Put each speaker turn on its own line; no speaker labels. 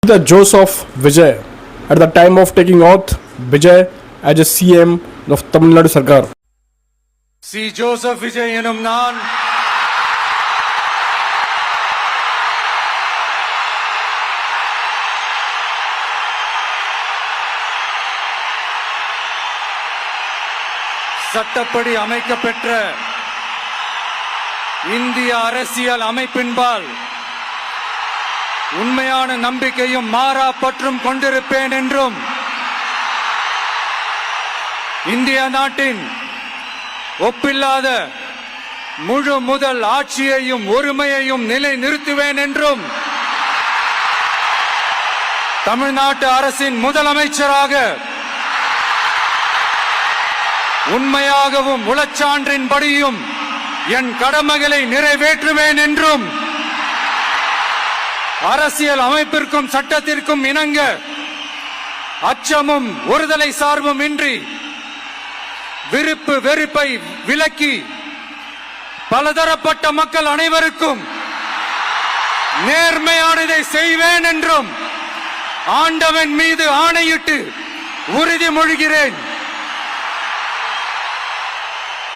The Joseph Vijay at the time of taking oath, Vijay as a CM of Tamil Nadu Sarkar.
C Joseph Vijay எனும் நான் சட்டப்படி அமைக்கப்பெற்ற இந்திய அரசியல் அமைப்பின்பால் உண்மையான நம்பிக்கையும் மாறா பற்றும் கொண்டிருப்பேன் என்றும் இந்திய நாட்டின் ஒப்பில்லாத முழு முதல் ஆட்சியையும் ஒருமையையும் நிலை நிறுத்துவேன் என்றும் தமிழ்நாட்டு அரசின் முதலமைச்சராக உண்மையாகவும் உளச்சான்றின்படியும் என் கடமைகளை நிறைவேற்றுவேன் என்றும் அரசியல் அமைப்பிற்கும் சட்டத்திற்கும் இணங்க அச்சமும் ஒருதலை சார்பும் இன்றி விருப்பு வெறுப்பை விலக்கி பலதரப்பட்ட மக்கள் அனைவருக்கும் நேர்மையானதை செய்வேன் என்றும் ஆண்டவன் மீது ஆணையிட்டு உறுதிமொழிகிறேன்.